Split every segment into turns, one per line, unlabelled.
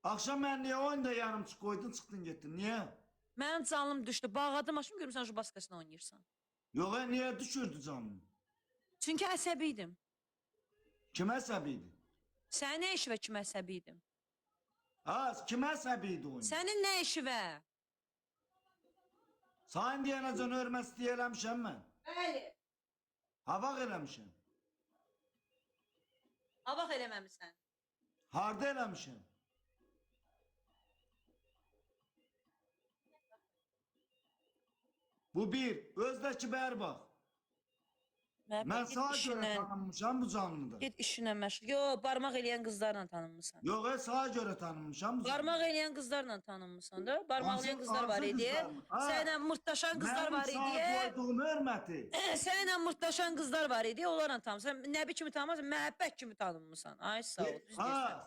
Akşam mən niyə oyunda yarımçı qoydun, çıxdın getdin, niyə?
Mənim canım düşdü. Bağladım maşını görüm sən şu başqasına oynayırsan.
Yox, niyə düşürdü canını?
Çünki əsəbi idim.
Kimə əsəbi idi?
Sənin nə işi və kimə əsəbi idim?
Kimə əsəbi idi oyun?
Sənin nə işi və?
Sayın deyənəcən hörməsi deyə eləmişəm mən.
Bəli.
Havaq eləmişəm.
Avaq eləməmisən.
Harda eləmişəm? Bu bir. Özdəki bər bax. Mən sağa görə tanınmışam bu canlıda.
Get işinə məşğul. Yo, barmaq eləyən qızlarla tanınmısan.
Yox, sağa görə tanınmışam bu canlıda.
Barmaq eləyən qızlarla tanınmışsan da. Barmaq eləyən qızlar var
hansı
idi.
qızlar?
Sənlə mırtdaşan qızlar var
Mənim
idi.
sağa qoyduğum hörməti.
Sənlə mırtdaşan qızlar var idi. Onlarla tanımısan. Nəbi kimi tanımazsan, məhəbbət kimi tanınmısan. Ay sağ ol. Düz deyirsən.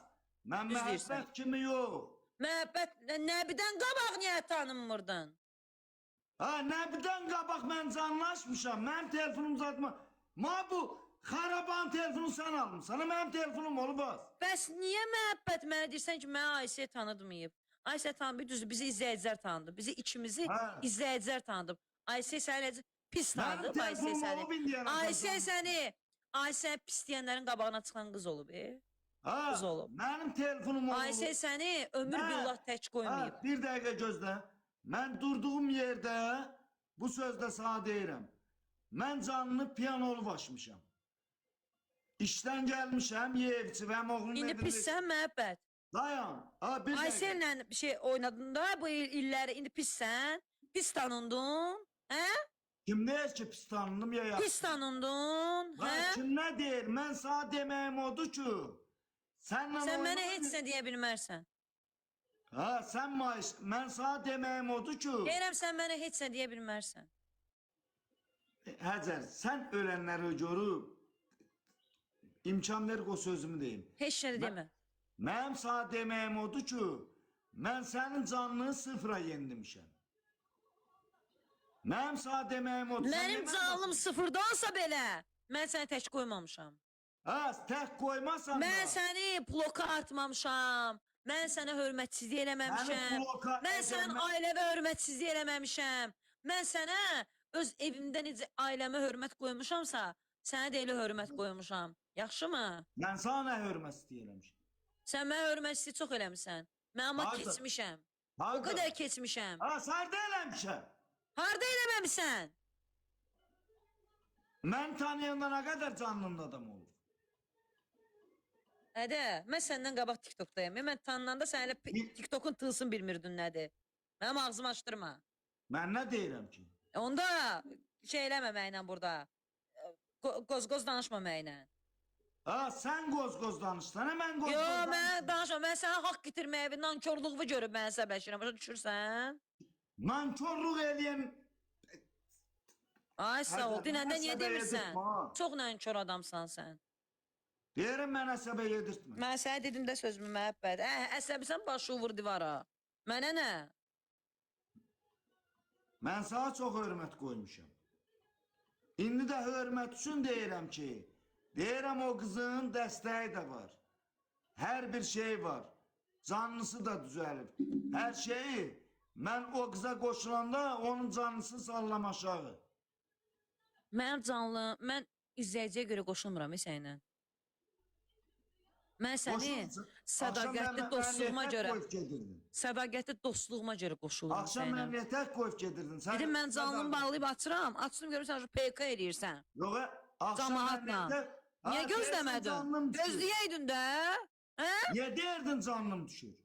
Mən
Düz
məhəbbət
deyirsən.
kimi yox.
Məhəbbət Nəbidən qabaq niyə tanınmırdın?
Nəbidən qabaq mən canlaşmışam. Mənim telefonum uzatma. Bu xaraban telefonu sən almışsan. Mənim telefonum olub az.
Bəs niyə məhəbbət mənə deyirsən ki, mənə Ayşə tanıdmayıb? Ayşə tanımayıb, düzdür, bizi izləyicilər tanıdı. Bizi ikimizi izləyicilər tanıdı. Ayşə səni pis tanıdı. Ayşə pis deyənlərin qabağına çıxan qız olub. Qız olub.
Mənim telefonum olub.
Ayşə səni ömür billah tək qoymayıb.
Bir dəqiqə gözlə. Mən durduğum yerdə bu sözdə sana deyirəm. Mən canını piyanolu başmışam. İşdən gəlmişəm, yevçi və oğlum
İndi pissən məhəbbət.
Dayan. Bir
Ayşə ilə bir şey oynadın da bu illəri, indi pissən. Pis tanındın. Hə?
Kim deyir ki pis tanındım ya?
Pis tanındın. Hə?
Kim nə deyir? Mən sana deməyim odur ki. Sən
mənə heç nə deyə bilmərsən.
Mən sana deməyim odur ki.
Deyirəm, sən mənə heç nə deyə bilmərsən.
Həcər, sən ölənləri görüb imkan ver o sözümü deyim.
Heç nə də demə.
Mənim sana deməyim odur ki, mən sənin canını sıfıra yendimişəm. Mənim sana deməyim odur.
Mənim canım sıfırdansa belə, mən səni tək qoymamışam.
Tək qoymasan da.
Mən səni bloka atmamışam. Mən sənə hörmətsizlik eləməmişəm. Mən sənin ailəvə hörmətsizlik eləməmişəm. Mən sənə öz evimdə necə ailəmə hörmət qoymuşamsa, sənə də elə hörmət qoymuşam. Yaxşı mı?
Mən sana nə hörmət istəyirəmişəm?
Sən mənə hörmətsizlik çox eləmişsən. Mən amma keçmişəm. O qədər keçmişəm.
Sarda eləmişəm.
Harda eləməmişsən?
Mən tanıyanda nə qədər canlının adam olur?
Hədə, mən səndən qabaq TikTokdayım. Mən tanınanda sən elə TikTokun tılsın bilmirdin nədir. Mənim ağzımı açdırma.
Mən nə deyirəm ki?
Onda şey eləməməklə burada. Qoz-qoz danışmamaklə.
Sən qoz-qoz danışsan, mən qoz-qoz
danışsan. Yox, mən danışmam. Mən sənə haqq itirməyi, nankorluğumu görüb mən səbəşirəm. Başa düşürsən?
Nankorluq eləyən...
Ay sağ ol. Dinəndə niyə demirsən? Çox nankor adamsan sən.
Deyirəm, mən əsəbə yedirtmə.
Mən sənə dedim də sözümü məhəbbət. Əsəbisən, başı vur divara. Mənə nə?
Mən sana çox hörmət qoymuşam. İndi də hörmət üçün deyirəm ki, deyirəm o qızın dəstəyi də var. Hər bir şey var. Canlısı da düzəlib. Hər şeyi mən o qıza qoşulanda onun canlısı sallam aşağı.
Mənim canlı, mən izləyiciyə görə qoşulmuram sənlə. Mən səni sədaqətli dostluğuma görə qoşulurum
Akşam
sənlə.
mən nətək qoyub gedirdin?
Dedim, mən canlımı bağlayıb açıram. Açdım görürsən, PK eləyirsən.
Yox,
Camaatla. Niyə gözləmədin? Gözləyəydin də.
Niyə deyirdin canlım düşür?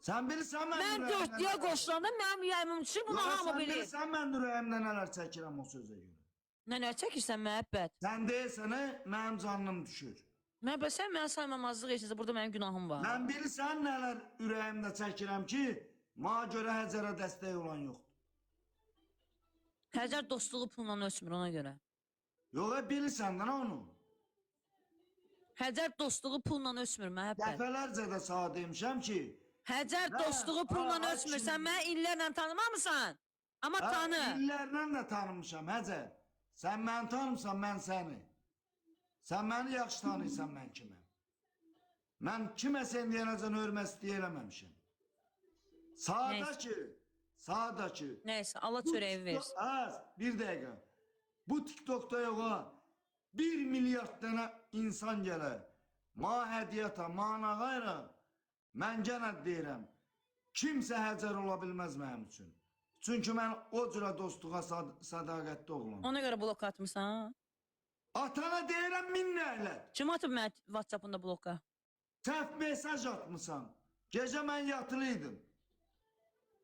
Sən bilirsən
mən dörtlüyə qoşulanda mənim yayımım düşür, bunu hamı bilir.
Sən bilirsən mən ürəyimdə nələr çəkirəm o sözə görə.
Nələr çəkirsən məhəbbət?
Sən deyirsən, mənim canlım düşür.
Məhəbbət, sən mənə saymamazlıq edirsən, burada mənim günahım var.
Mən bilirsən nələr ürəyimdə çəkirəm ki, mənə görə Həcərə dəstək olan yoxdur.
Həcər dostluğu pulla ölçmür ona görə.
Yox, bilirsən də onu.
Həcər dostluğu pulla ölçmür məhəbbət.
Dəfələrcə də sağ demişəm ki,
Həcər dostluğu pulla ölçmür. Sən mənə illərlə tanımamısan? Amma tanı.
İllərlə də tanımışam Həcər. Sən məni tanımsan, mən səni. Sən məni yaxşı tanıysan mən kiməm. Mən kimə sən deyənəcən hörmət istəyələməmişəm. Sağda ki,
Neyse Allah çöreği versin.
Az, bir dəqiqə. Bu TikTok'da yoxa 1 milyard dənə insan gələr. Ma hədiyyata, mana qayra. Mən gənə deyirəm. Kimsə həcər ola bilməz mənim üçün. Çünki mən o cürə dostluğa sədaqətli oğlum.
Ona göre blok atmışsan.
Atana deyirəm min nəhlət.
Kim atıb mən WhatsApp'ında bloka?
Səhv mesaj atmışsan. Gecə mən yatılıydım.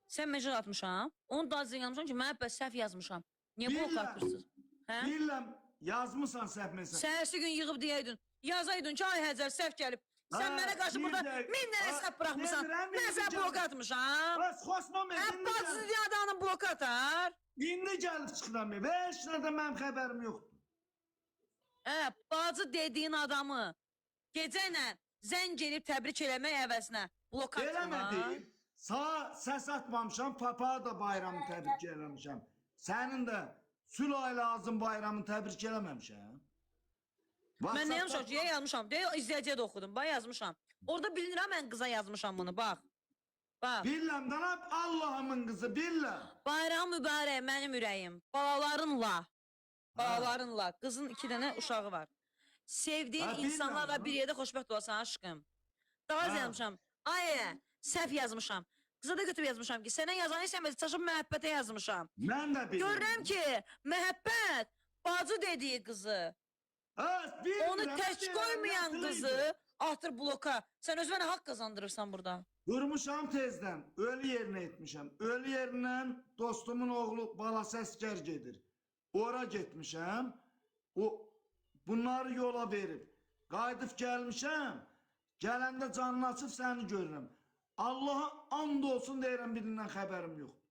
Sen mesaj atmışam. Onu da yazmışam ki mən bəs səhv yazmışam. Niye blok
Bilirəm.
atmışsınız? Hə?
Bilirəm, yazmışsan səhv mesaj.
Səhərsi gün yığıb deyeydin. Yazaydın ki ay Həcər səhv gəlib. Sen
Ha,
mənə qarşı
bir
burada
də-
1000 dənə
Ha,
səhv buraxmışsan.
bilirəm,
Mən sənə
indi
blok
gəl-
atmışam.
Bəs xoşmam
Hə,
indi
bacısı
gəl.
diye adamın blok atar.
İndi gəlib çıxıram. Heç nədən mənim xəbərim yoxdur.
Hə, bacı dediyin adamı gecəylə zəng gelib təbrik eləmək əvəzinə blok atma.
Eləmədim. Sağ səs atmamışam, papa da bayramı təbrik eləmişəm. Sənin də Sülayla Azım bayramını təbrik eləməmişəm.
Mən nə yazmışam ki, yazmışam. Deyə izləyiciyə də oxudum. Bax yazmışam. Orada bilinirəm mən qıza yazmışam bunu. Bax. Bax.
Biləm danab Allahımın qızı biləm.
Bayram mübarək mənim ürəyim. Balalarınla. Balalarınla. Qızın 2 dənə uşağı var. Sevdiyin
Ha,
insanlarla
bilmirəm,
bir yerdə xoşbəxt olasan aşkım. Daha az
Ha.
yazmışam. Ay, səhv yazmışam. Qıza da götürüb yazmışam ki, sənə yazanı istəməz, çaşıb məhəbbətə yazmışam.
Mən də bilirəm.
Görürəm ki, məhəbbət bacı dediyi qızı, onu tək qoymayan qızı atır bloka. Sən özünə haqq qazandırırsan burada.
Durmuşam tezdən, ölü yerinə etmişəm. Ölü yerindən dostumun oğlu balası əskər gedir. Ora getmişəm. Bunları yola verib. Qayıdıb gəlmişəm. Gələndə canını açıb səni görürəm. Allaha and olsun deyirəm birindən xəbərim yoxdur.